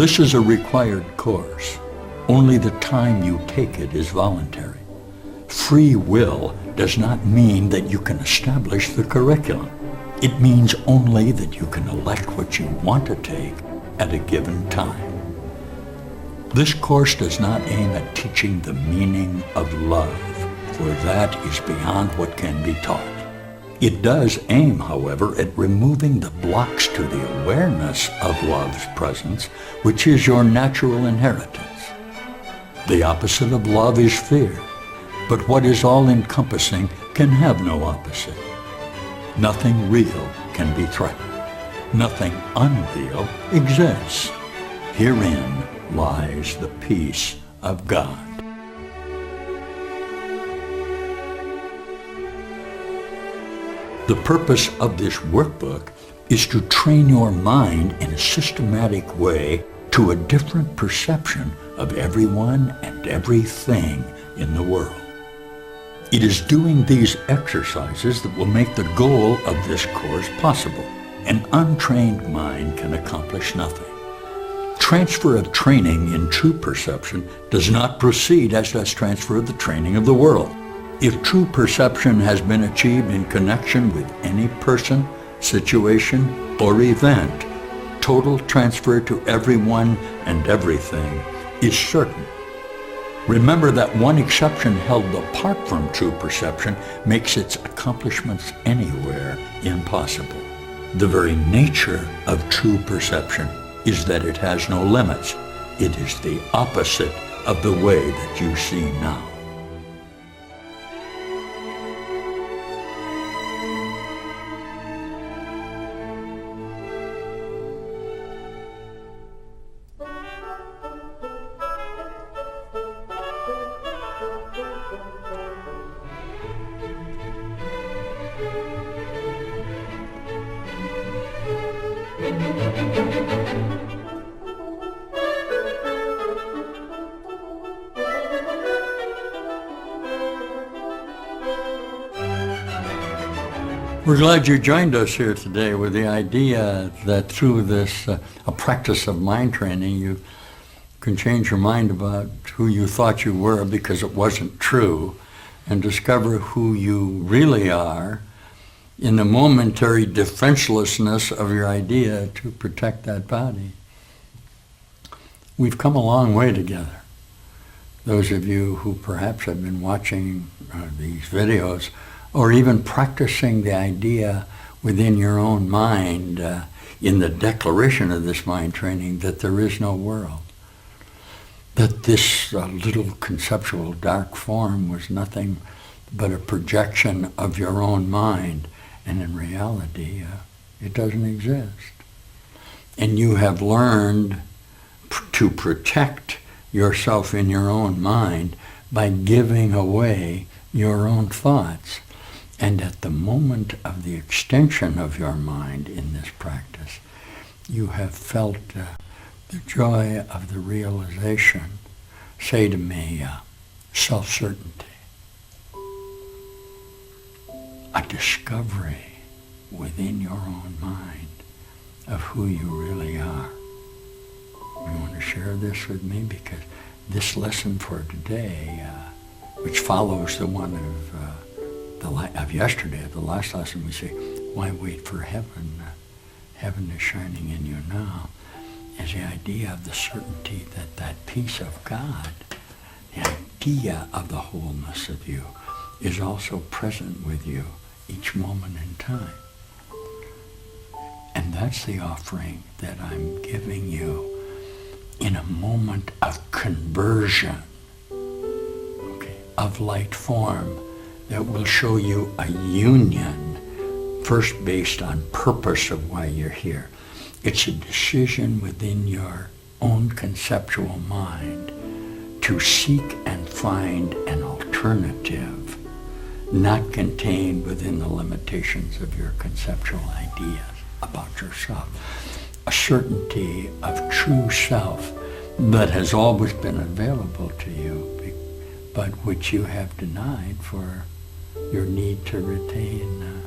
This is a required course. Only the time you take it is voluntary. Free will does not mean that you can establish the curriculum. It means only that you can elect what you want to take at a given time. This course does not aim at teaching the meaning of love, for that is beyond what can be taught. It does aim, however, at removing the blocks to the awareness of love's presence, which is your natural inheritance. The opposite of love is fear, but what is all-encompassing can have no opposite. Nothing real can be threatened. Nothing unreal exists. Herein lies the peace of God. The purpose of this workbook is to train your mind in a systematic way to a different perception of everyone and everything in the world. It is doing these exercises that will make the goal of this course possible. An untrained mind can accomplish nothing. Transfer of training in true perception does not proceed as does transfer of the training of the world. If true perception has been achieved in connection with any person, situation, or event, total transfer to everyone and everything is certain. Remember that one exception held apart from true perception makes its accomplishments anywhere impossible. The very nature of true perception is that it has no limits. It is the opposite of the way that you see now. We're glad you joined us here today with the idea that through this a practice of mind training, you can change your mind about who you thought you were because it wasn't true, and discover who you really are in the momentary defenselessness of your idea to protect that body. We've come a long way together. Those of you who perhaps have been watching these videos or even practicing the idea within your own mind in the declaration of this mind training that there is no world, that this little conceptual dark form was nothing but a projection of your own mind, and in reality it doesn't exist. And you have learned to protect yourself in your own mind by giving away your own thoughts. And at the moment of the extension of your mind in this practice, you have felt the joy of the realization. Say to me, self-certainty, a discovery within your own mind of who you really are. You want to share this with me? Because this lesson for today, which follows the one of yesterday, the last lesson, we say, why wait for heaven? Heaven is shining in you now, is the idea of the certainty that that peace of God, the idea of the wholeness of you, is also present with you each moment in time. And that's the offering that I'm giving you in a moment of conversion, of light form, that will show you a union, first based on purpose of why you're here. It's a decision within your own conceptual mind to seek and find an alternative, not contained within the limitations of your conceptual ideas about yourself. A certainty of true self that has always been available to you, but which you have denied for your need to retain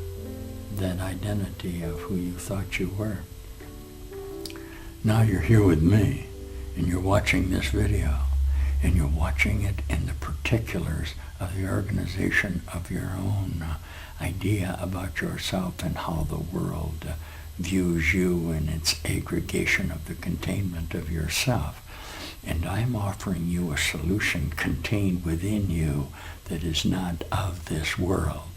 that identity of who you thought you were. Now you're here with me, and you're watching this video, and you're watching it in the particulars of the organization of your own idea about yourself and how the world views you in its aggregation of the containment of yourself. And I'm offering you a solution contained within you that is not of this world,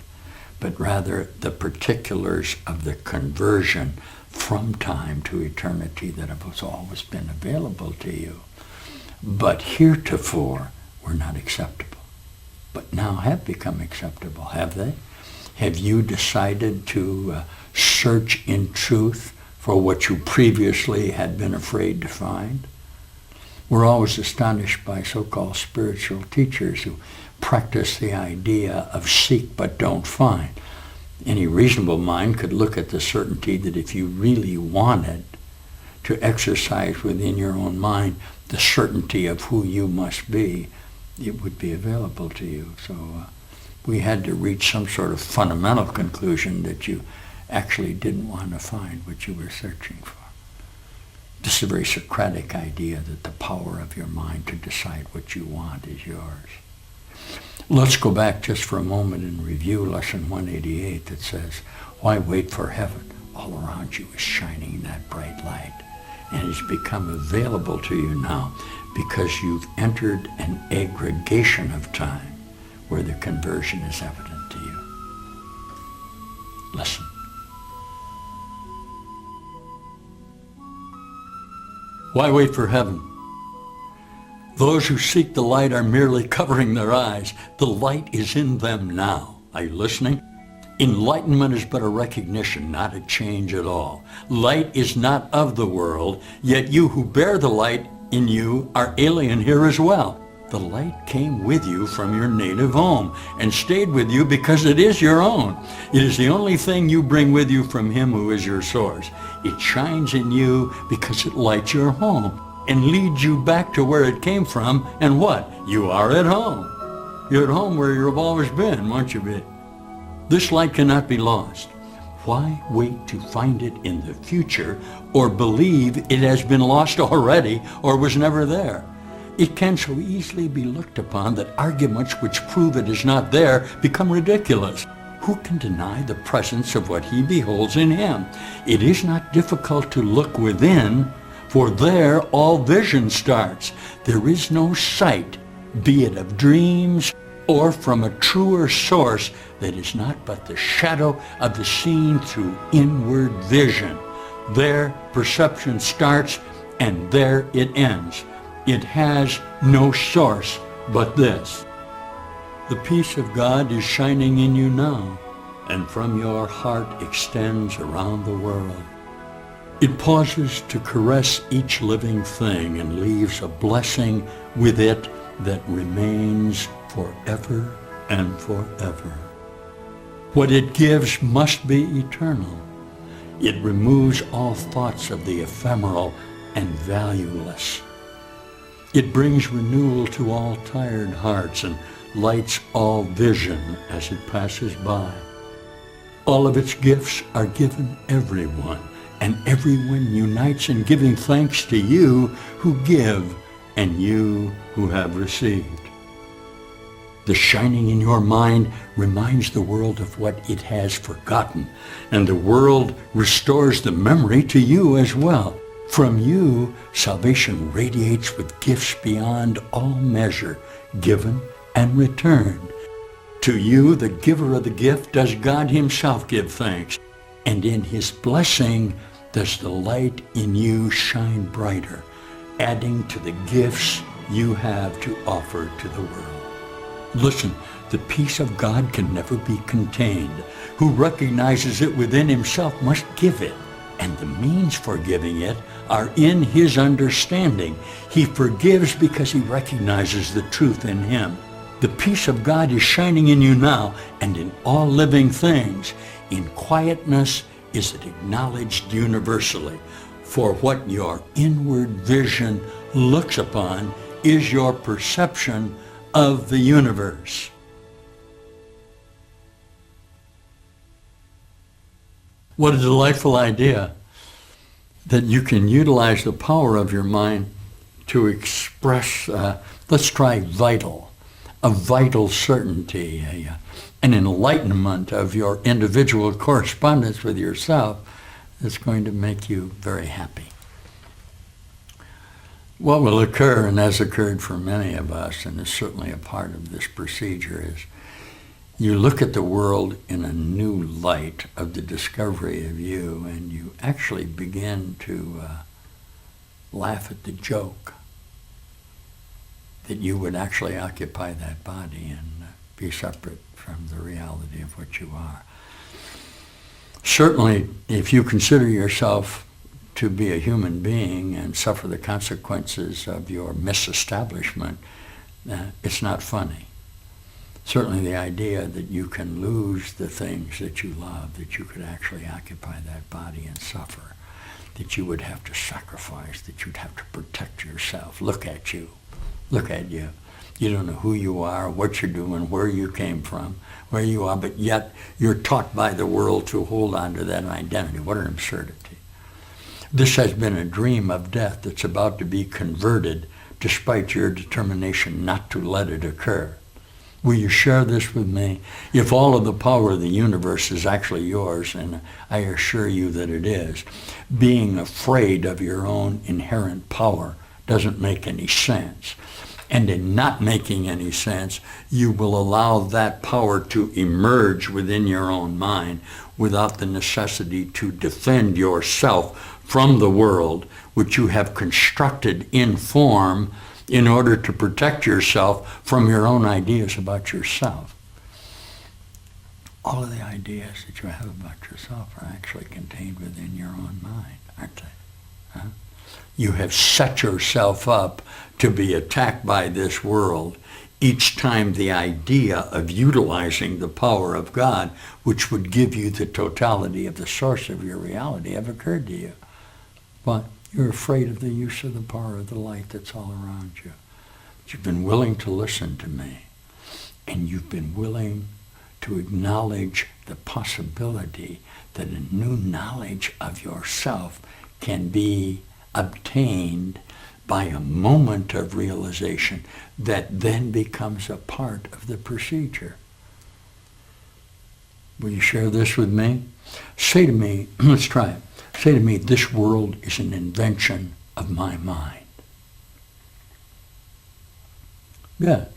but rather the particulars of the conversion from time to eternity that has always been available to you. But heretofore were not acceptable, but now have become acceptable, have they? Have you decided to search in truth for what you previously had been afraid to find? We're always astonished by so-called spiritual teachers who practice the idea of seek but don't find. Any reasonable mind could look at the certainty that if you really wanted to exercise within your own mind the certainty of who you must be, it would be available to you. So we had to reach some sort of fundamental conclusion that you actually didn't want to find what you were searching for. This is a very Socratic idea that the power of your mind to decide what you want is yours. Let's go back just for a moment and review lesson 188 that says, why wait for heaven? All around you is shining that bright light. And it's become available to you now because you've entered an aggregation of time where the conversion is evident to you. Listen. Why wait for heaven? Those who seek the light are merely covering their eyes. The light is in them now. Are you listening? Enlightenment is but a recognition, not a change at all. Light is not of the world, yet you who bear the light in you are alien here as well. The light came with you from your native home and stayed with you because it is your own. It is the only thing you bring with you from him who is your source. It shines in you because it lights your home and leads you back to where it came from. And what? You are at home. You're at home where you've always been, won't you be? This light cannot be lost. Why wait to find it in the future or believe it has been lost already or was never there? It can so easily be looked upon that arguments which prove it is not there become ridiculous. Who can deny the presence of what he beholds in him? It is not difficult to look within, for there all vision starts. There is no sight, be it of dreams or from a truer source, that is not but the shadow of the seen through inward vision. There perception starts and there it ends. It has no source but this. The peace of God is shining in you now, and from your heart extends around the world. It pauses to caress each living thing and leaves a blessing with it that remains forever and forever. What it gives must be eternal. It removes all thoughts of the ephemeral and valueless. It brings renewal to all tired hearts and lights all vision as it passes by. All of its gifts are given everyone, and everyone unites in giving thanks to you who give and you who have received. The shining in your mind reminds the world of what it has forgotten, and the world restores the memory to you as well. From you, salvation radiates with gifts beyond all measure, given and returned. To you, the giver of the gift, does God himself give thanks, and in his blessing does the light in you shine brighter, adding to the gifts you have to offer to the world. Listen, the peace of God can never be contained. Who recognizes it within himself must give it, and the means for giving it are in his understanding. He forgives because he recognizes the truth in him. The peace of God is shining in you now and in all living things. In quietness is it acknowledged universally. For what your inward vision looks upon is your perception of the universe. What a delightful idea that you can utilize the power of your mind to express, let's try vital, a vital certainty, an enlightenment of your individual correspondence with yourself that's going to make you very happy. What will occur, and has occurred for many of us, and is certainly a part of this procedure, is you look at the world in a new light of the discovery of you, and you actually begin to laugh at the joke that you would actually occupy that body and be separate from the reality of what you are. Certainly, if you consider yourself to be a human being and suffer the consequences of your misestablishment, it's not funny. Certainly the idea that you can lose the things that you love, that you could actually occupy that body and suffer, that you would have to sacrifice, that you'd have to protect yourself. Look at you. Look at you. You don't know who you are, what you're doing, where you came from, where you are, but yet you're taught by the world to hold on to that identity. What an absurdity. This has been a dream of death that's about to be converted despite your determination not to let it occur. Will you share this with me? If all of the power of the universe is actually yours, and I assure you that it is, being afraid of your own inherent power doesn't make any sense. And in not making any sense, you will allow that power to emerge within your own mind without the necessity to defend yourself from the world, which you have constructed in form in order to protect yourself from your own ideas about yourself. All of the ideas that you have about yourself are actually contained within your own mind, aren't they? Huh? You have set yourself up to be attacked by this world each time the idea of utilizing the power of God, which would give you the totality of the source of your reality, have occurred to you. But you're afraid of the use of the power of the light that's all around you. But you've been willing to listen to me, and you've been willing to acknowledge the possibility that a new knowledge of yourself can be obtained by a moment of realization that then becomes a part of the procedure. Will you share this with me? Say to me, let's try it. Say to me, this world is an invention of my mind. Yes.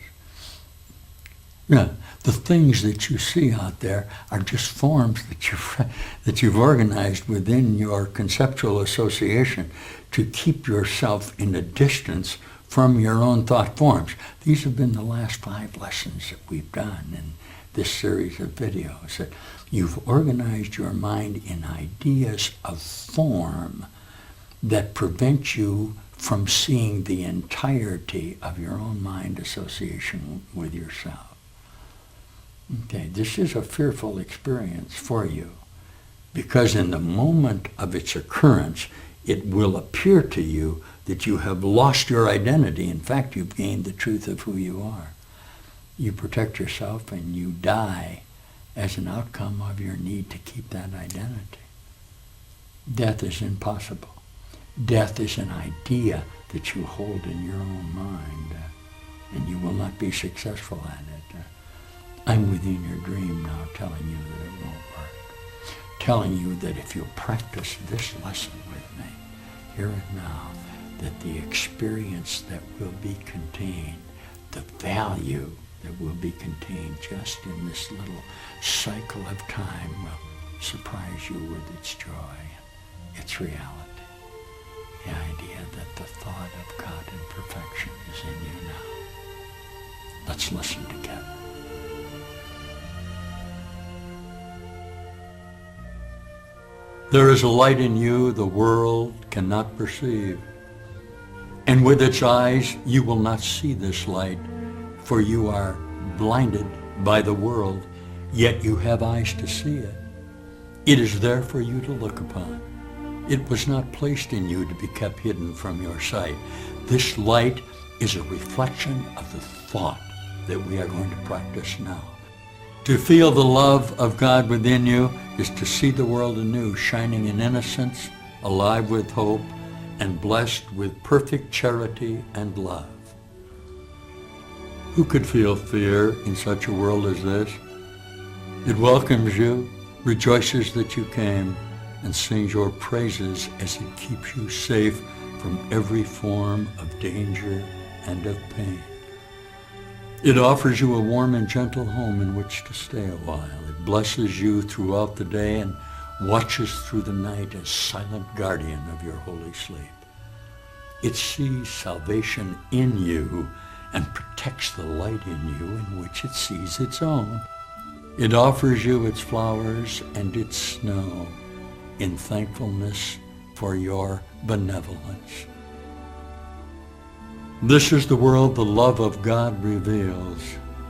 Yeah. The things that you see out there are just forms that you've organized within your conceptual association to keep yourself in a distance from your own thought forms. These have been the last 5 lessons that we've done in this series of videos. That you've organized your mind in ideas of form that prevent you from seeing the entirety of your own mind association with yourself. Okay, this is a fearful experience for you because in the moment of its occurrence, it will appear to you that you have lost your identity. In fact, you've gained the truth of who you are. You protect yourself and you die as an outcome of your need to keep that identity. Death is impossible. Death is an idea that you hold in your own mind, and you will not be successful at it. I'm within your dream now telling you that it won't work. Telling you that if you practice this lesson with me, here and now, that the experience that will be contained, the value that will be contained just in this little cycle of time will surprise you with its joy, its reality. The idea that the thought of God and perfection is in you now. Let's listen together. There is a light in you the world cannot perceive. And with its eyes you will not see this light, for you are blinded by the world, yet you have eyes to see it. It is there for you to look upon. It was not placed in you to be kept hidden from your sight. This light is a reflection of the thought that we are going to practice now. To feel the love of God within you is to see the world anew, shining in innocence, alive with hope, and blessed with perfect charity and love. Who could feel fear in such a world as this? It welcomes you, rejoices that you came, and sings your praises as it keeps you safe from every form of danger and of pain. It offers you a warm and gentle home in which to stay a while. It blesses you throughout the day and watches through the night as silent guardian of your holy sleep. It sees salvation in you and protects the light in you in which it sees its own. It offers you its flowers and its snow in thankfulness for your benevolence. This is the world the love of God reveals.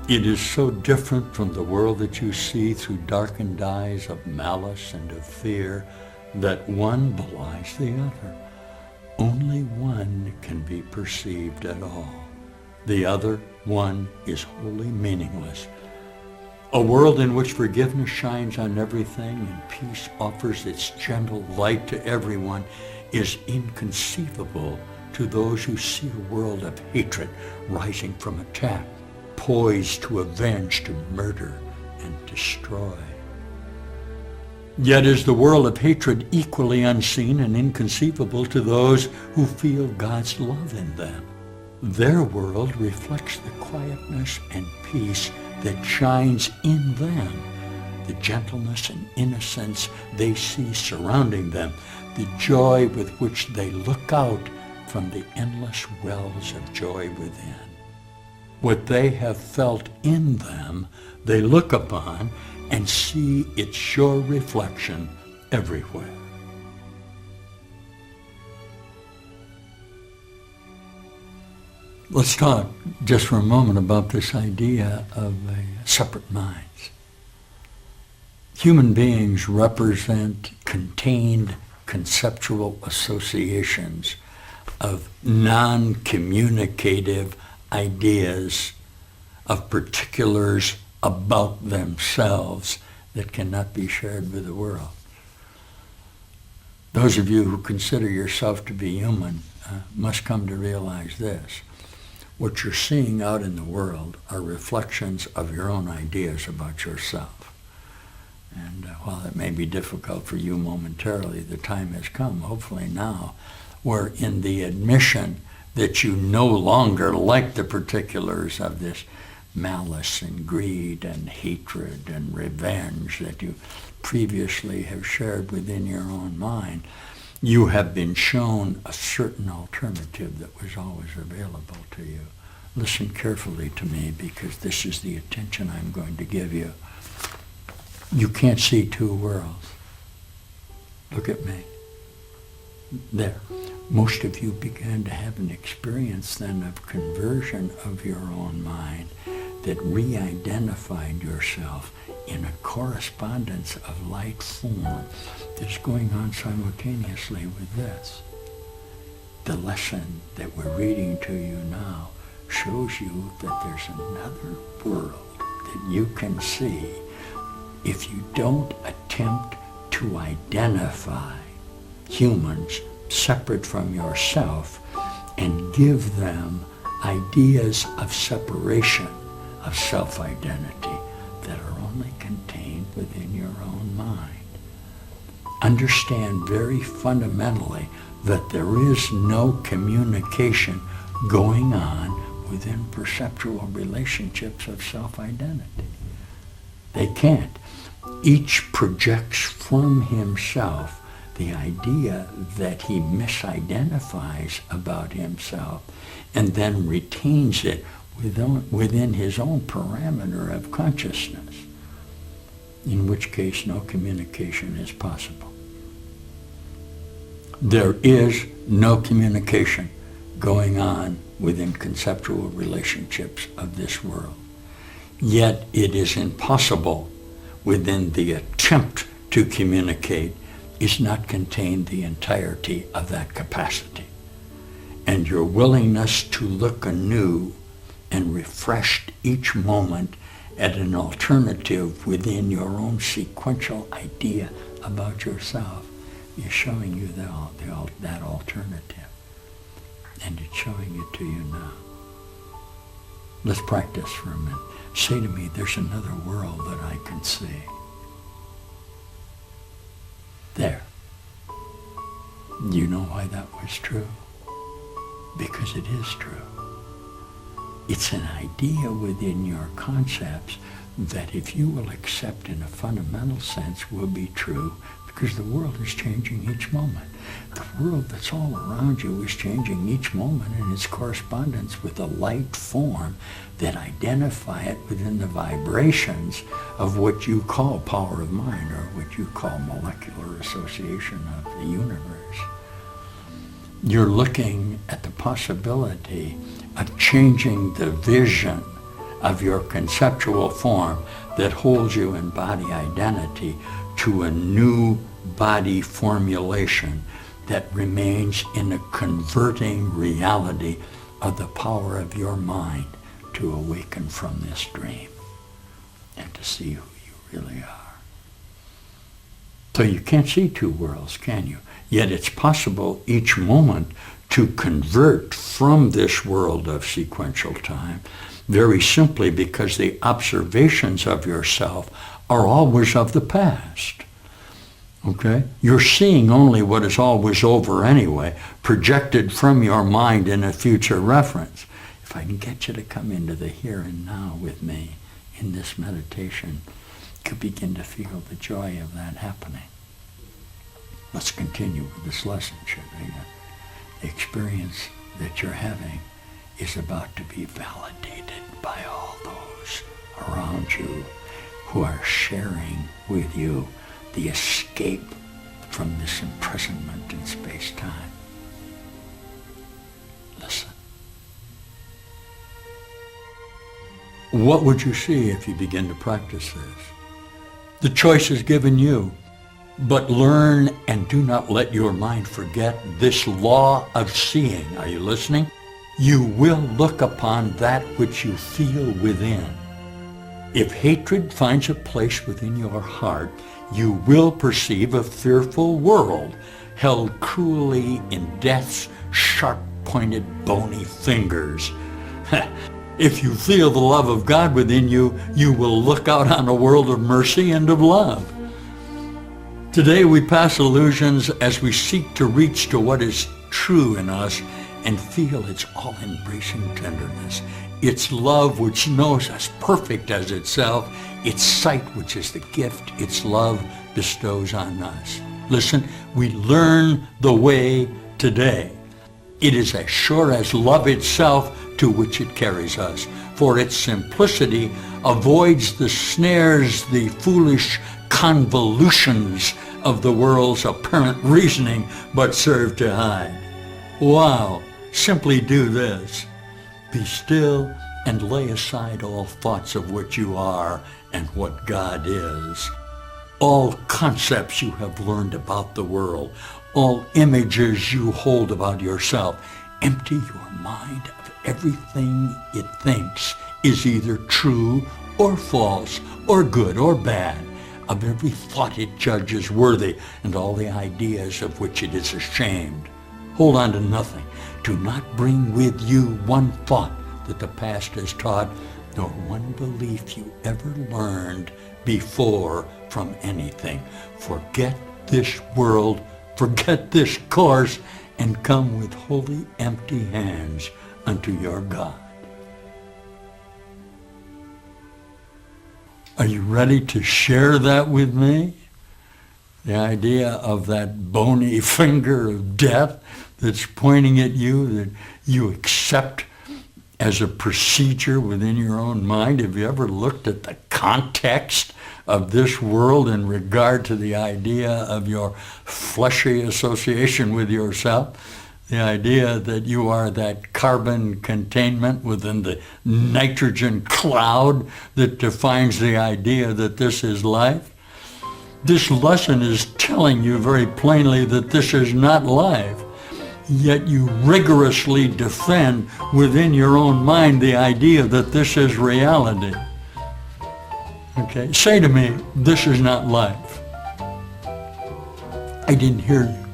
It is so different from the world that you see through darkened eyes of malice and of fear that one belies the other. Only one can be perceived at all. The other one is wholly meaningless. A world in which forgiveness shines on everything and peace offers its gentle light to everyone is inconceivable to those who see a world of hatred rising from attack, poised to avenge, to murder, and destroy. Yet is the world of hatred equally unseen and inconceivable to those who feel God's love in them. Their world reflects the quietness and peace that shines in them, the gentleness and innocence they see surrounding them, the joy with which they look out from the endless wells of joy within. What they have felt in them, they look upon and see its sure reflection everywhere. Let's talk just for a moment about this idea of separate minds. Human beings represent contained conceptual associations of non-communicative ideas of particulars about themselves that cannot be shared with the world. Those of you who consider yourself to be human must come to realize this. What you're seeing out in the world are reflections of your own ideas about yourself. And while it may be difficult for you momentarily, the time has come, hopefully now, where in the admission that you no longer like the particulars of this malice and greed and hatred and revenge that you previously have shared within your own mind, you have been shown a certain alternative that was always available to you. Listen carefully to me, because this is the attention I'm going to give you. You can't see two worlds. Look at me. There. Most of you began to have an experience then of conversion of your own mind that re-identified yourself in a correspondence of light form that's going on simultaneously with this. The lesson that we're reading to you now shows you that there's another world that you can see if you don't attempt to identify humans separate from yourself and give them ideas of separation, of self-identity that are only contained within your own mind. Understand very fundamentally that there is no communication going on within perceptual relationships of self-identity. They can't. Each projects from himself the idea that he misidentifies about himself and then retains it within his own parameter of consciousness, in which case no communication is possible. There is no communication going on within conceptual relationships of this world. Yet it is impossible within the attempt to communicate is not contained the entirety of that capacity. And your willingness to look anew and refreshed each moment at an alternative within your own sequential idea about yourself is showing you that alternative. And it's showing it to you now. Let's practice for a minute. Say to me, there's another world that I can see. There. You know why that was true? Because it is true. It's an idea within your concepts that if you will accept in a fundamental sense will be true, because the world is changing each moment. The world that's all around you is changing each moment in its correspondence with a light form that identify it within the vibrations of what you call power of mind, or what you call molecular association of the universe. You're looking at the possibility of changing the vision of your conceptual form that holds you in body identity to a new body formulation that remains in a converting reality of the power of your mind to awaken from this dream and to see who you really are. So you can't see two worlds, can you? Yet it's possible each moment to convert from this world of sequential time, very simply because the observations of yourself are always of the past. Okay? You're seeing only what is always over anyway, projected from your mind in a future reference. If I can get you to come into the here and now with me in this meditation, you could begin to feel the joy of that happening. Let's continue with this lesson, shall we? The experience that you're having is about to be validated by all those around you who are sharing with you the escape from this imprisonment in space-time. Listen. What would you see if you begin to practice this? The choice is given you, but learn and do not let your mind forget this law of seeing. Are you listening? You will look upon that which you feel within. If hatred finds a place within your heart, you will perceive a fearful world held cruelly in death's sharp-pointed, bony fingers. If you feel the love of God within you, you will look out on a world of mercy and of love. Today we pass illusions as we seek to reach to what is true in us and feel its all-embracing tenderness, its love which knows us perfect as itself, its sight which is the gift its love bestows on us. Listen, we learn the way today. It is as sure as love itself to which it carries us, for its simplicity avoids the snares, the foolish convolutions of the world's apparent reasoning, but serve to hide. Wow, simply do this. Be still and lay aside all thoughts of what you are and what God is. All concepts you have learned about the world, all images you hold about yourself. Empty your mind of everything it thinks is either true or false, or good or bad, of every thought it judges worthy, and all the ideas of which it is ashamed. Hold on to nothing. Do not bring with you one thought that the past has taught, nor one belief you ever learned before from anything. Forget this world, forget this course, and come with wholly empty hands unto your God. Are you ready to share that with me? The idea of that bony finger of death that's pointing at you, that you accept as a procedure within your own mind. Have you ever looked at the context of this world in regard to the idea of your fleshy association with yourself? The idea that you are that carbon containment within the nitrogen cloud that defines the idea that this is life? This lesson is telling you very plainly that this is not life. Yet you rigorously defend within your own mind the idea that this is reality. Okay, say to me, this is not life. I didn't hear you.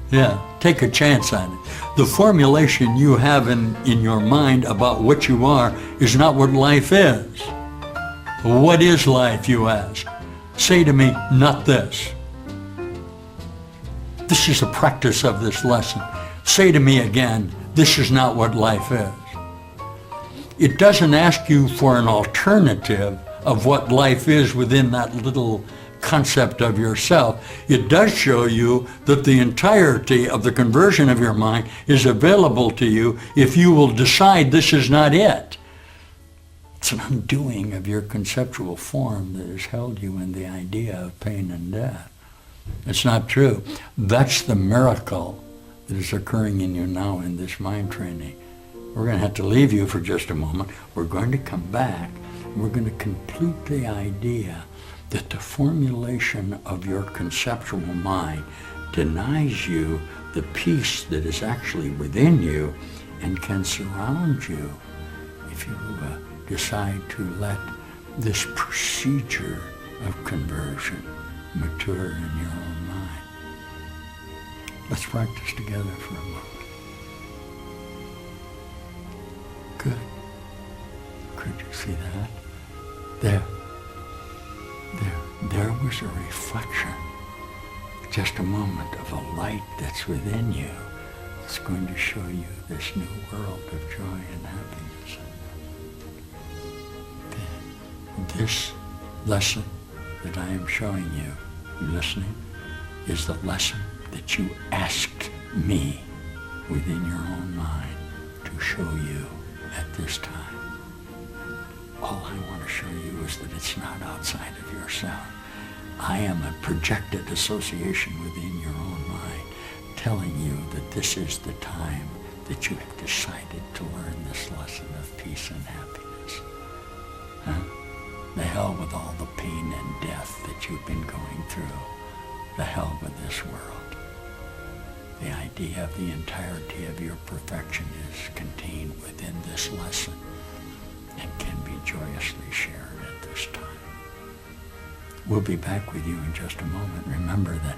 Yeah, take a chance on it. The formulation you have in your mind about what you are is not what life is. What is life, you ask? Say to me, not this. This is a practice of this lesson. Say to me again, this is not what life is. It doesn't ask you for an alternative of what life is within that little concept of yourself. It does show you that the entirety of the conversion of your mind is available to you if you will decide this is not it. It's an undoing of your conceptual form that has held you in the idea of pain and death. It's not true. That's the miracle that is occurring in you now in this mind training. We're going to have to leave you for just a moment. We're going to come back and we're going to complete the idea that the formulation of your conceptual mind denies you the peace that is actually within you and can surround you if you decide to let this procedure of conversion mature in your own mind. Let's practice together for a moment. Good. Could you see that? There was a reflection, just a moment of a light that's within you that's going to show you this new world of joy and happiness. This lesson that I am showing you listening is the lesson that you asked me within your own mind to show you at this time. All I want to show you is that it's not outside of yourself. I am a projected association within your own mind telling you that this is the time that you have decided to learn this lesson of peace and happiness. Huh? The hell with all the pain and death that you've been going through. The hell with this world. The idea of the entirety of your perfection is contained within this lesson and can be joyously shared at this time. We'll be back with you in just a moment. Remember that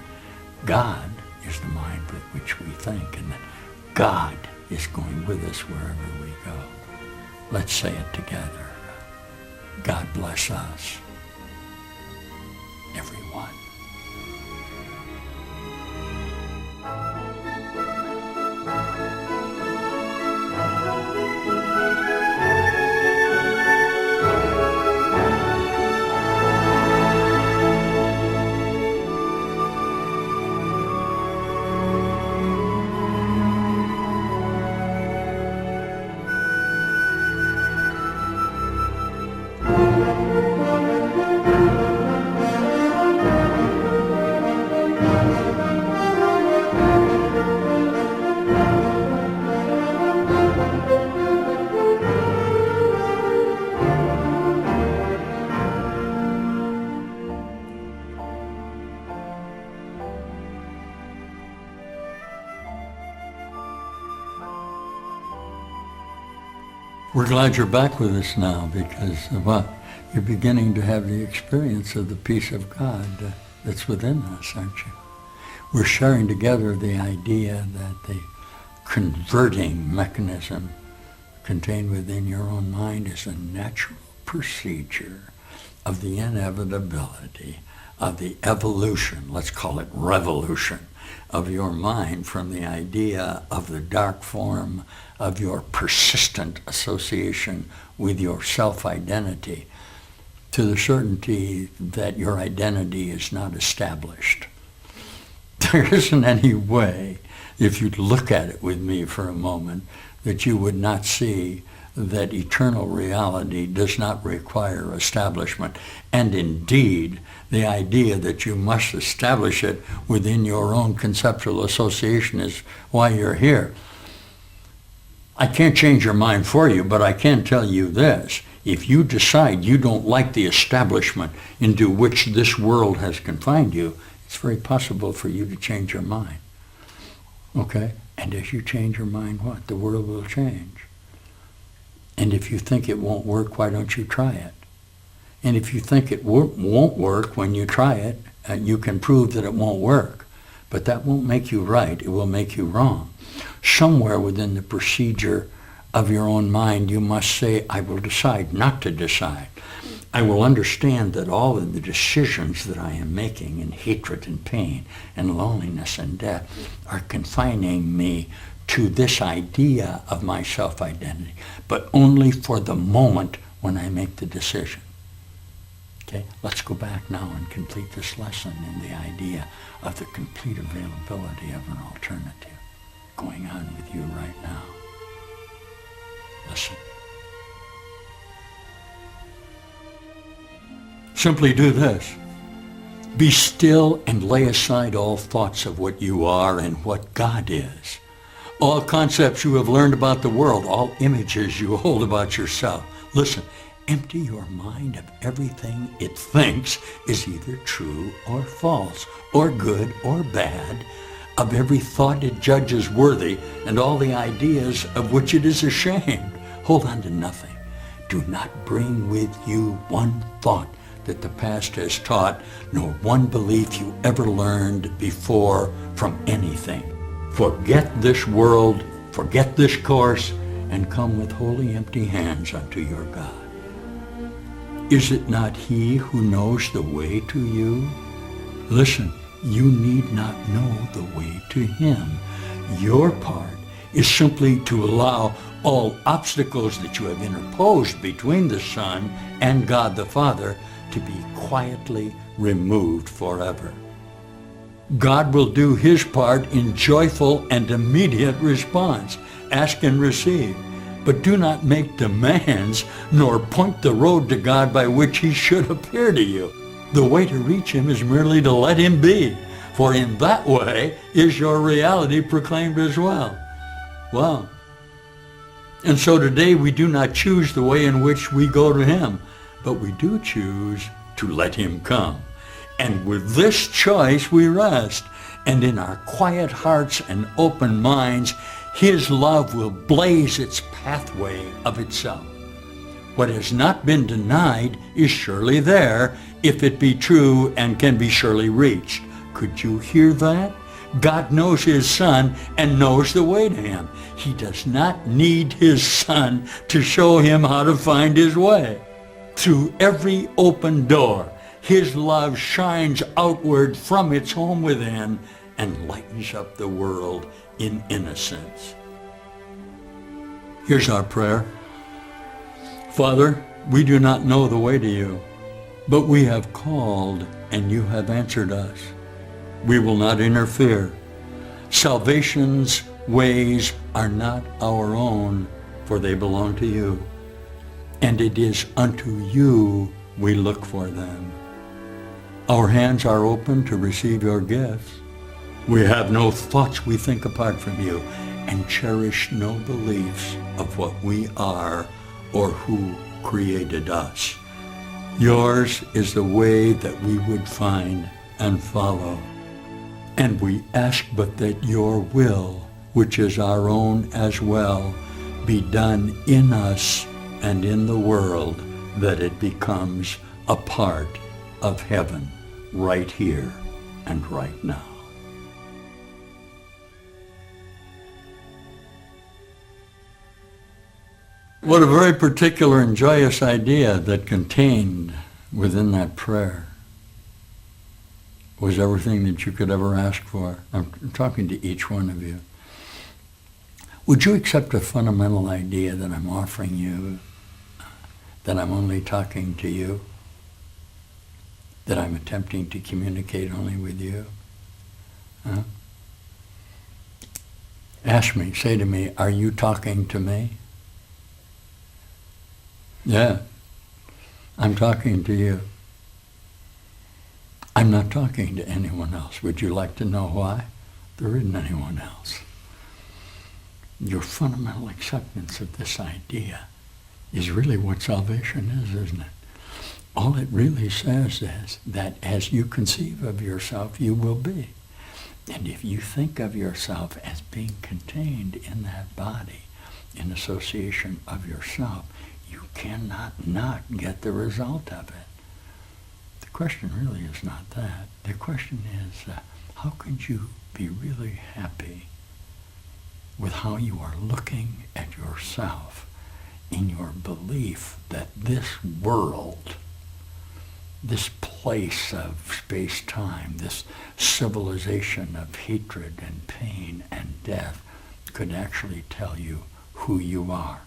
God is the mind with which we think and that God is going with us wherever we go. Let's say it together. God bless us, everyone. We're glad you're back with us now because, you're beginning to have the experience of the peace of God that's within us, aren't you? We're sharing together the idea that the converting mechanism contained within your own mind is a natural procedure of the inevitability of the evolution, let's call it revolution, of your mind from the idea of the dark form of your persistent association with your self-identity to the certainty that your identity is not established. There isn't any way, if you'd look at it with me for a moment, that you would not see that eternal reality does not require establishment. And indeed, the idea that you must establish it within your own conceptual association is why you're here. I can't change your mind for you, but I can tell you this. If you decide you don't like the establishment into which this world has confined you, it's very possible for you to change your mind. Okay? And as you change your mind, what? The world will change. And if you think it won't work, why don't you try it? And if you think it won't work when you try it, You can prove that it won't work, but that won't make you right. It will make you wrong. Somewhere within the procedure of your own mind, you must say, I will decide not to decide. I will understand that all of the decisions that I am making in hatred and pain and loneliness and death are confining me to this idea of my self-identity, but only for the moment when I make the decision. Okay, let's go back now and complete this lesson in the idea of the complete availability of an alternative going on with you right now. Listen. Simply do this. Be still and lay aside all thoughts of what you are and what God is. All concepts you have learned about the world, all images you hold about yourself. Listen, empty your mind of everything it thinks is either true or false, or good or bad, of every thought it judges worthy, and all the ideas of which it is ashamed. Hold on to nothing. Do not bring with you one thought that the past has taught, nor one belief you ever learned before from anything. Forget this world, forget this course, and come with wholly empty hands unto your God. Is it not He who knows the way to you? Listen, you need not know the way to Him. Your part is simply to allow all obstacles that you have interposed between the Son and God the Father to be quietly removed forever. God will do His part in joyful and immediate response. Ask and receive. But do not make demands nor point the road to God by which He should appear to you. The way to reach Him is merely to let Him be, for in that way is your reality proclaimed as well. Wow. And so today we do not choose the way in which we go to Him, but we do choose to let Him come. And with this choice we rest, and in our quiet hearts and open minds, His love will blaze its pathway of itself. What has not been denied is surely there, if it be true and can be surely reached. Could you hear that? God knows His Son and knows the way to Him. He does not need His Son to show Him how to find His way. Through every open door, His love shines outward from its home within and lightens up the world in innocence. Here's our prayer. Father, we do not know the way to you, but we have called and you have answered us. We will not interfere. Salvation's ways are not our own, for they belong to you. And it is unto you we look for them. Our hands are open to receive your gifts. We have no thoughts we think apart from you, and cherish no beliefs of what we are or who created us. Yours is the way that we would find and follow. And we ask but that your will, which is our own as well, be done in us and in the world, that it becomes a part of heaven right here and right now. What a very particular and joyous idea that contained within that prayer was everything that you could ever ask for. I'm talking to each one of you. Would you accept a fundamental idea that I'm offering you, that I'm only talking to you, that I'm attempting to communicate only with you? Huh? Ask me, say to me, are you talking to me? Yeah, I'm talking to you. I'm not talking to anyone else. Would you like to know why? There isn't anyone else. Your fundamental acceptance of this idea is really what salvation is, isn't it? All it really says is that as you conceive of yourself, you will be. And if you think of yourself as being contained in that body, in association of yourself, you cannot not get the result of it. The question really is not that. The question is, how could you be really happy with how you are looking at yourself in your belief that this world, this place of space-time, this civilization of hatred and pain and death could actually tell you who you are?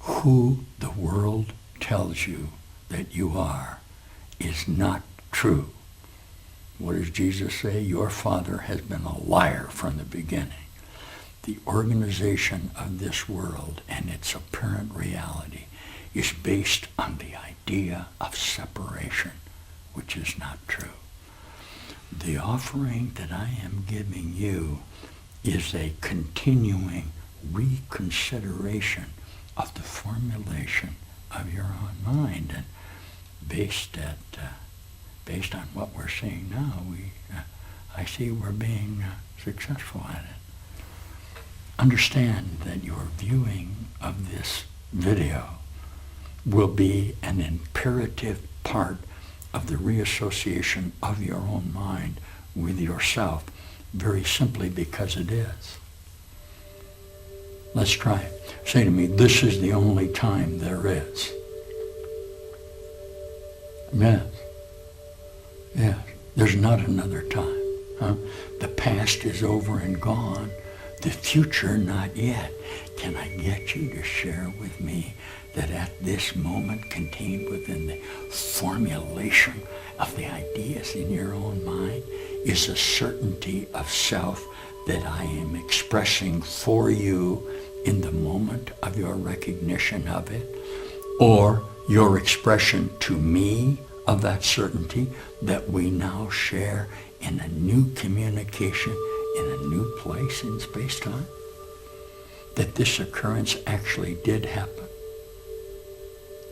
Who the world tells you that you are is not true. What does Jesus say? Your father has been a liar from the beginning. The organization of this world and its apparent reality is based on the idea of separation, which is not true. The offering that I am giving you is a continuing reconsideration of the formulation of your own mind. And based on what we're seeing now, I see we're being successful at it. Understand that your viewing of this video will be an imperative part of the reassociation of your own mind with yourself, very simply because it is. Let's try it. Say to me, this is the only time there is. Yes. Yes. There's not another time. Huh? The past is over and gone. The future, not yet. Can I get you to share with me that at this moment contained within the formulation of the ideas in your own mind is a certainty of self that I am expressing for you in the moment of your recognition of it, or your expression to me of that certainty that we now share in a new communication in a new place in space-time? That this occurrence actually did happen,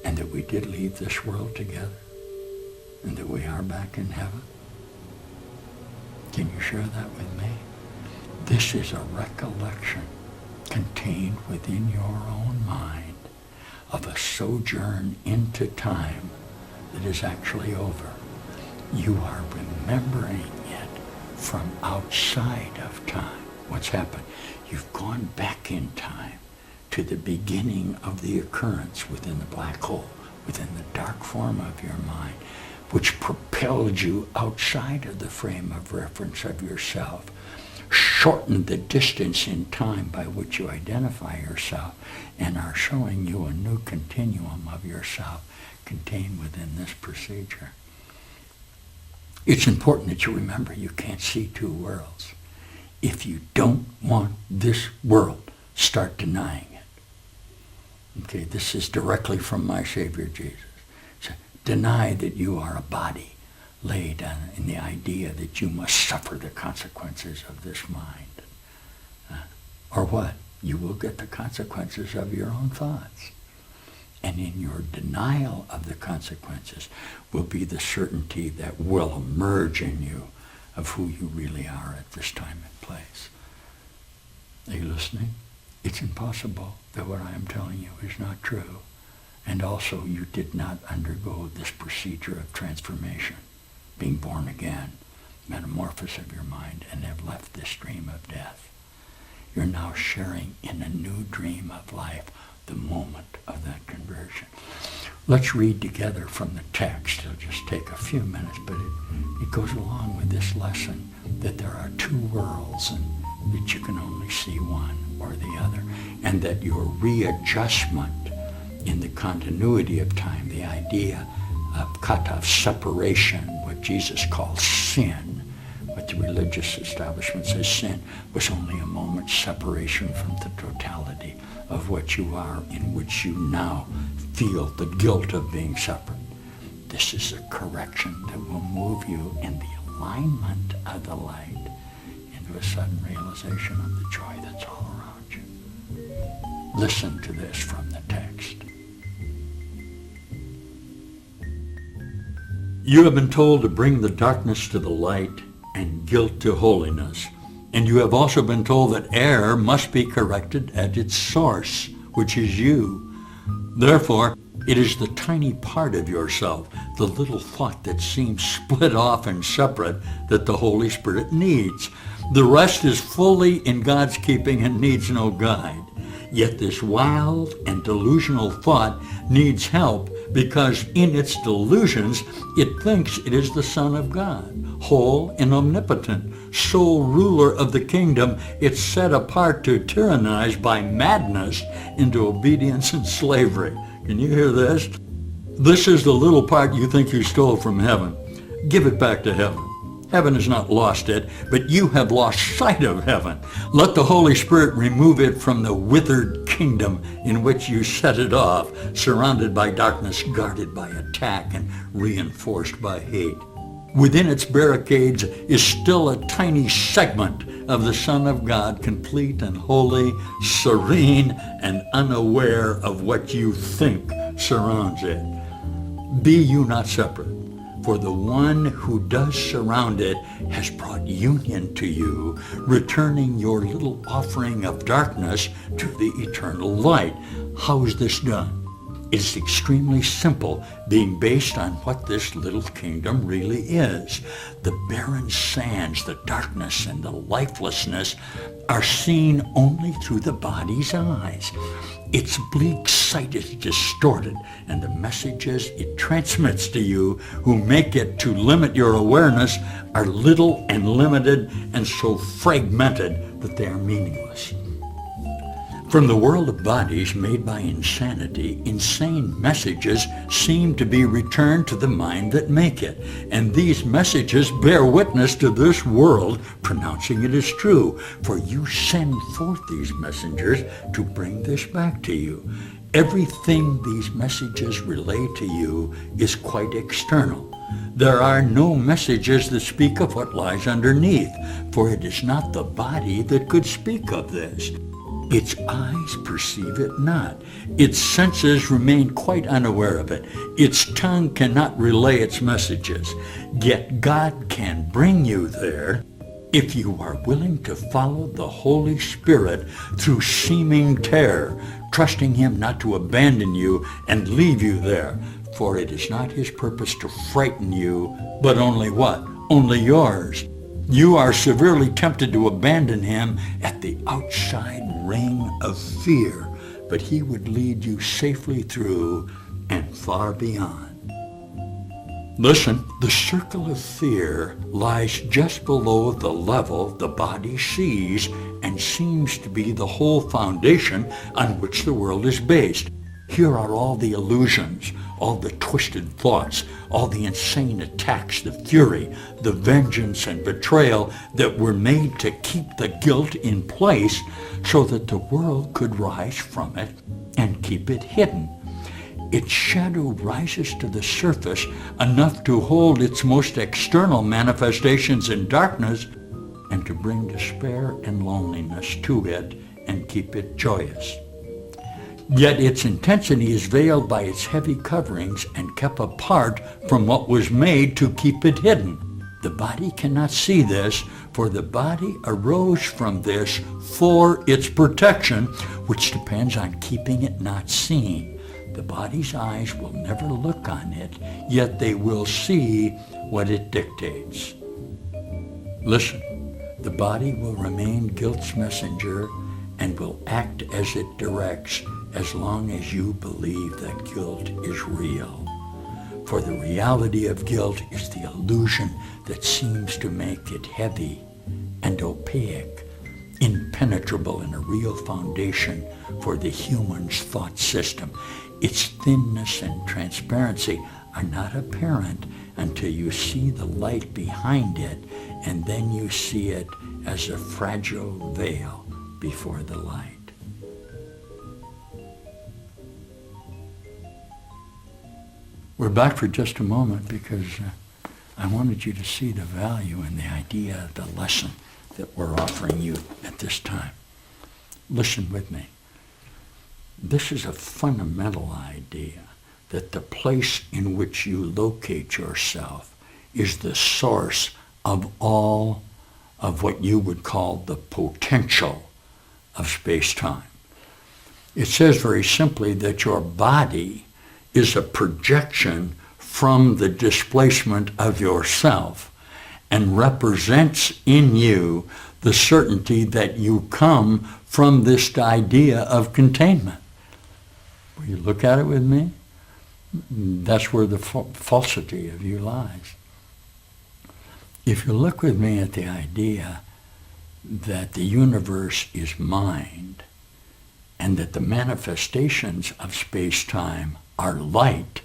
and that we did leave this world together, and that we are back in heaven? Can you share that with me? This is a recollection contained within your own mind of a sojourn into time that is actually over. You are remembering it from outside of time. What's happened? You've gone back in time to the beginning of the occurrence within the black hole, within the dark form of your mind, which propelled you outside of the frame of reference of yourself, shortened the distance in time by which you identify yourself, and are showing you a new continuum of yourself contained within this procedure. It's important that you remember you can't see two worlds. If you don't want this world, start denying it. Okay, this is directly from my Savior Jesus. So, deny that you are a body laid in the idea that you must suffer the consequences of this mind. Or what? You will get the consequences of your own thoughts. And in your denial of the consequences will be the certainty that will emerge in you of who you really are at this time and place. Are you listening? It's impossible that what I am telling you is not true. And also you did not undergo this procedure of transformation, being born again, metamorphosis of your mind, and have left this dream of death. You're now sharing in a new dream of life, the moment of that conversion. Let's read together from the text. It'll just take a few minutes, but it goes along with this lesson that there are two worlds and that you can only see one or the other, and that your readjustment in the continuity of time, the idea of kata, of separation, what Jesus calls sin, what the religious establishment says sin, was only a moment's separation from the totality of what you are, in which you now feel the guilt of being separate. This is a correction that will move you in the alignment of the light into a sudden realization of the joy that's all around you. Listen to this from the text. You have been told to bring the darkness to the light and guilt to holiness. And you have also been told that error must be corrected at its source, which is you. Therefore, It is the tiny part of yourself, the little thought that seems split off and separate, that the Holy Spirit needs. The rest is fully in God's keeping and needs no guide. Yet this wild and delusional thought needs help because in its delusions it thinks it is the Son of God, whole and omnipotent, sole ruler of the kingdom. It's set apart to tyrannize by madness into obedience and slavery. Can you hear this? This is the little part you think you stole from heaven. Give it back to heaven. Heaven has not lost it, but you have lost sight of heaven. Let the Holy Spirit remove it from the withered kingdom in which you set it off, surrounded by darkness, guarded by attack, and reinforced by hate. Within its barricades is still a tiny segment of the Son of God, complete and holy, serene, and unaware of what you think surrounds it. Be you not separate, for the one who does surround it has brought union to you, returning your little offering of darkness to the eternal light. How is this done? It's extremely simple, being based on what this little kingdom really is. The barren sands, the darkness, and the lifelessness are seen only through the body's eyes. Its bleak sight is distorted, and the messages it transmits to you who make it to limit your awareness are little and limited and so fragmented that they are meaningless. From the world of bodies made by insanity, insane messages seem to be returned to the mind that make it, and these messages bear witness to this world, pronouncing it as true, for you send forth these messengers to bring this back to you. Everything these messages relay to you is quite external. There are no messages that speak of what lies underneath, for it is not the body that could speak of this. Its eyes perceive it not. Its senses remain quite unaware of it. Its tongue cannot relay its messages. Yet God can bring you there if you are willing to follow the Holy Spirit through seeming terror, trusting Him not to abandon you and leave you there. For it is not His purpose to frighten you, but only what? Only yours. You are severely tempted to abandon Him at the outside ring of fear, but He would lead you safely through and far beyond. Listen, the circle of fear lies just below the level the body sees and seems to be the whole foundation on which the world is based. Here are all the illusions, all the twisted thoughts, all the insane attacks, the fury, the vengeance and betrayal that were made to keep the guilt in place so that the world could rise from it and keep it hidden. Its shadow rises to the surface enough to hold its most external manifestations in darkness and to bring despair and loneliness to it and keep it joyous. Yet its intensity is veiled by its heavy coverings and kept apart from what was made to keep it hidden. The body cannot see this, for the body arose from this for its protection, which depends on keeping it not seen. The body's eyes will never look on it, yet they will see what it dictates. Listen, the body will remain guilt's messenger and will act as it directs, as long as you believe that guilt is real. For the reality of guilt is the illusion that seems to make it heavy and opaque, impenetrable in a real foundation for the human's thought system. Its thinness and transparency are not apparent until you see the light behind it, and then you see it as a fragile veil before the light. We're back for just a moment because I wanted you to see the value and the idea of the lesson that we're offering you at this time. Listen with me. This is a fundamental idea that the place in which you locate yourself is the source of all of what you would call the potential of space-time. It says very simply that your body is a projection from the displacement of yourself and represents in you the certainty that you come from this idea of containment. Will you look at it with me? That's where the falsity of you lies. If you look with me at the idea that the universe is mind and that the manifestations of space-time are light,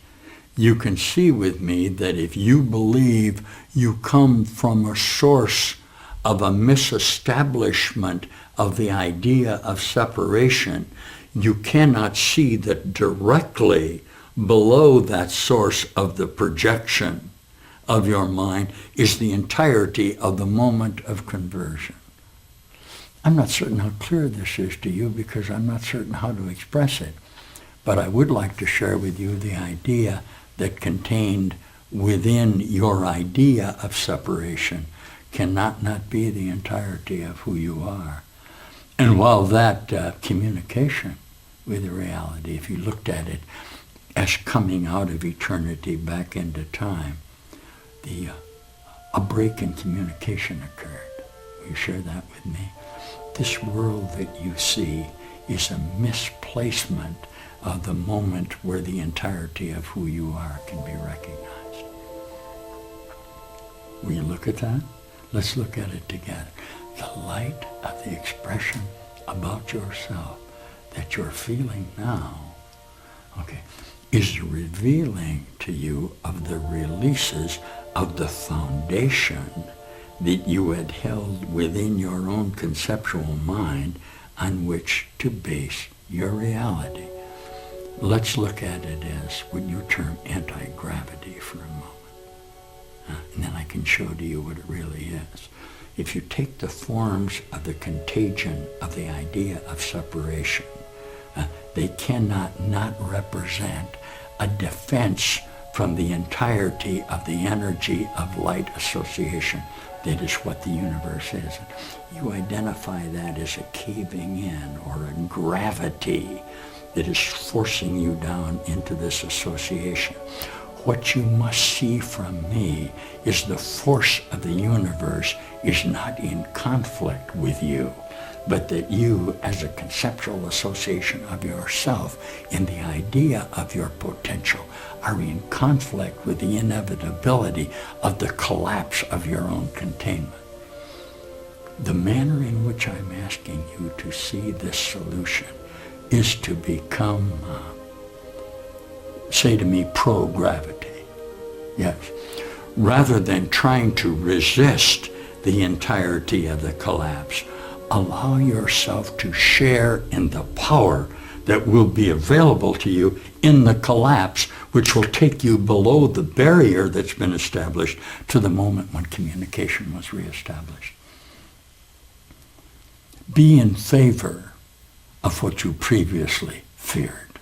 you can see with me that if you believe you come from a source of a misestablishment of the idea of separation, you cannot see that directly below that source of the projection of your mind is the entirety of the moment of conversion. I'm not certain how clear this is to you because I'm not certain how to express it, but I would like to share with you the idea that contained within your idea of separation cannot not be the entirety of who you are. And while that communication with the reality, if you looked at it as coming out of eternity back into time, a break in communication occurred. Will you share that with me? This world that you see is a misplacement of the moment where the entirety of who you are can be recognized. Will you look at that? Let's look at it together. The light of the expression about yourself that you're feeling now, is revealing to you of the releases of the foundation that you had held within your own conceptual mind on which to base your reality. Let's look at it as what you term anti-gravity for a moment. And then I can show to you what it really is. If you take the forms of the contagion of the idea of separation, they cannot not represent a defense from the entirety of the energy of light association. That is what the universe is. You identify that as a caving in or a gravity that is forcing you down into this association. What you must see from me is the force of the universe is not in conflict with you, but that you, as a conceptual association of yourself in the idea of your potential, are in conflict with the inevitability of the collapse of your own containment. The manner in which I'm asking you to see this solution is to become, say to me, pro-gravity. Yes. Rather than trying to resist the entirety of the collapse, allow yourself to share in the power that will be available to you in the collapse, which will take you below the barrier that's been established to the moment when communication was reestablished. Be in favor of what you previously feared.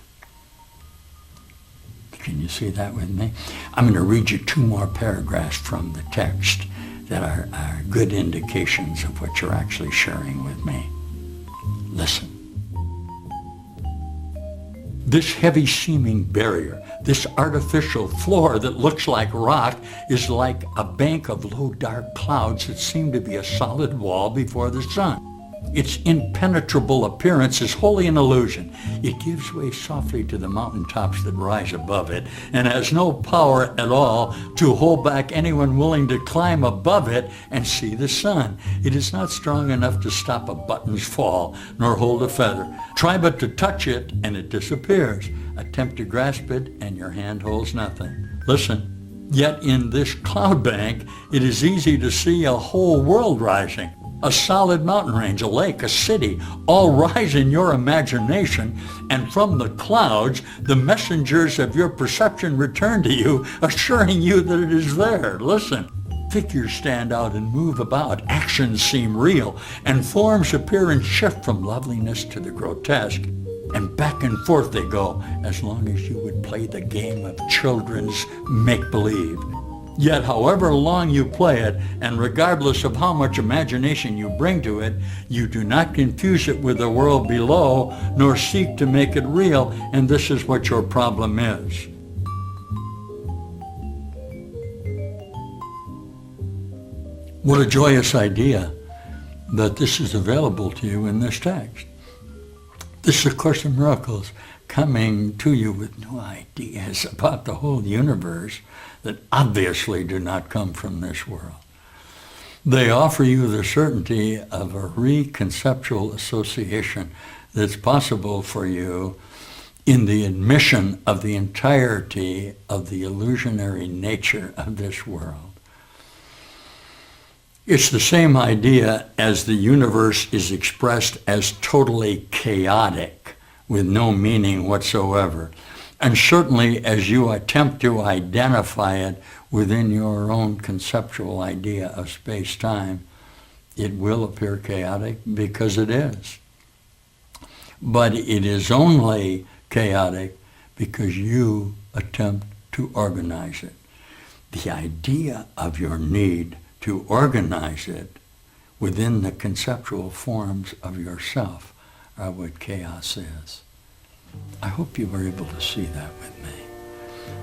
Can you see that with me? I'm going to read you 2 more paragraphs from the text that are good indications of what you're actually sharing with me. Listen. This heavy-seeming barrier, this artificial floor that looks like rock, is like a bank of low dark clouds that seem to be a solid wall before the sun. Its impenetrable appearance is wholly an illusion. It gives way softly to the mountaintops that rise above it and has no power at all to hold back anyone willing to climb above it and see the sun. It is not strong enough to stop a button's fall, nor hold a feather. Try but to touch it, and it disappears. Attempt to grasp it, and your hand holds nothing. Listen, yet in this cloud bank, it is easy to see a whole world rising. A solid mountain range, a lake, a city, all rise in your imagination, and from the clouds, the messengers of your perception return to you, assuring you that it is there. Listen, figures stand out and move about, actions seem real, and forms appear and shift from loveliness to the grotesque, and back and forth they go, as long as you would play the game of children's make-believe. Yet, however long you play it, and regardless of how much imagination you bring to it, you do not confuse it with the world below, nor seek to make it real, and this is what your problem is. What a joyous idea that this is available to you in this text. This is A Course in Miracles, coming to you with new ideas about the whole universe that obviously do not come from this world. They offer you the certainty of a reconceptual association that's possible for you in the admission of the entirety of the illusionary nature of this world. It's the same idea as the universe is expressed as totally chaotic with no meaning whatsoever. And certainly as you attempt to identify it within your own conceptual idea of space-time, it will appear chaotic because it is. But it is only chaotic because you attempt to organize it. The idea of your need to organize it within the conceptual forms of yourself are what chaos is. I hope you were able to see that with me.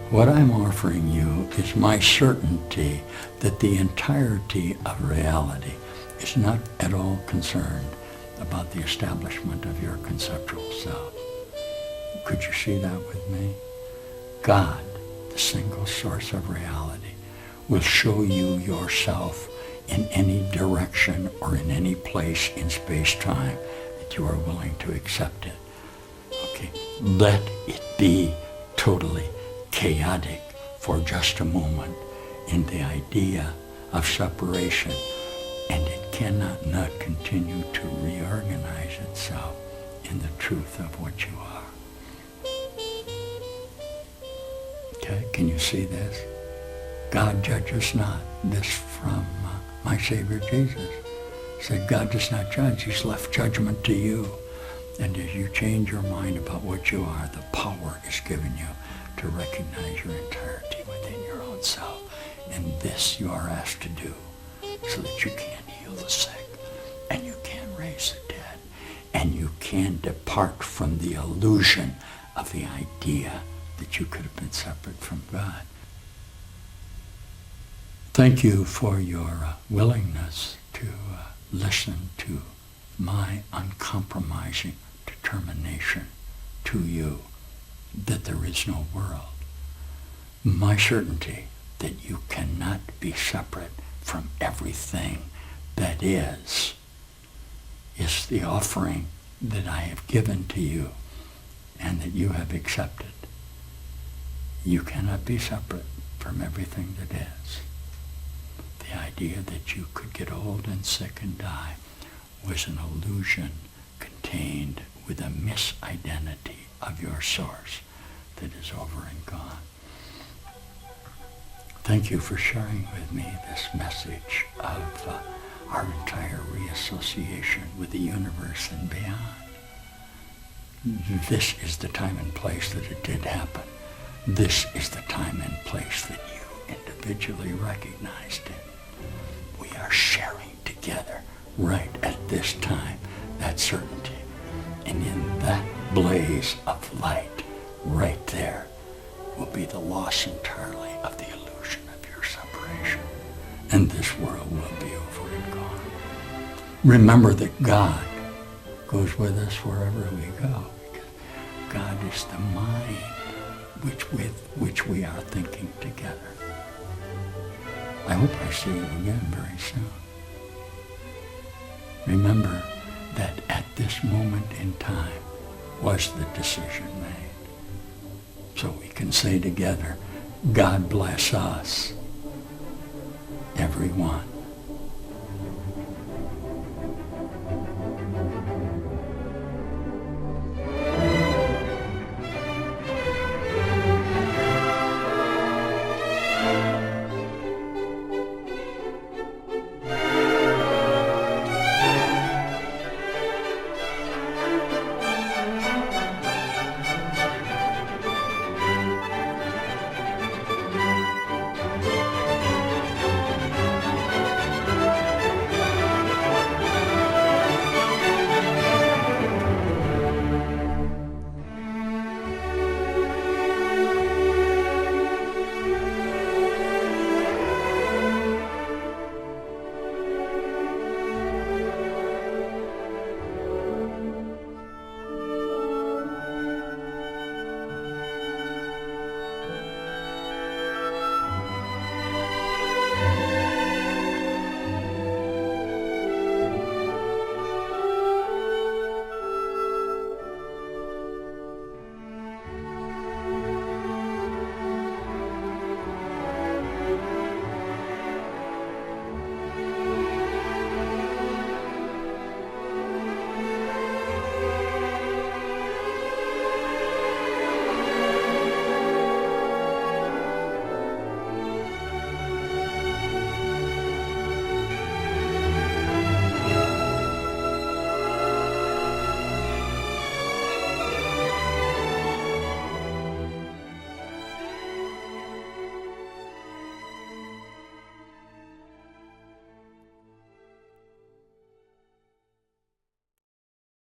What I'm offering you is my certainty that the entirety of reality is not at all concerned about the establishment of your conceptual self. Could you see that with me? God, the single source of reality, will show you yourself in any direction or in any place in space-time that you are willing to accept it. Okay, let it be totally chaotic for just a moment in the idea of separation, and it cannot not continue to reorganize itself in the truth of what you are. Okay, can you see this? God judges not. This from my Savior Jesus. He said, God does not judge. He's left judgment to you. And as you change your mind about what you are, the power is given you to recognize your entirety within your own self. And this you are asked to do so that you can heal the sick, and you can raise the dead, and you can depart from the illusion of the idea that you could have been separate from God. Thank you for your willingness to listen to my uncompromising determination to you that there is no world. My certainty that you cannot be separate from everything that is the offering that I have given to you and that you have accepted. You cannot be separate from everything that is. The idea that you could get old and sick and die was an illusion contained with a misidentity of your source that is over and gone. Thank you for sharing with me this message of our entire reassociation with the universe and beyond. This is the time and place that it did happen. This is the time and place that you individually recognized it. We are sharing together right at this time that certainty. And in that blaze of light right there will be the loss entirely of the illusion of your separation. And this world will be over and gone. Remember that God goes with us wherever we go, because God is the mind with which we are thinking together. I hope I see you again very soon. Remember that at this moment in time was the decision made. So we can say together, God bless us, everyone.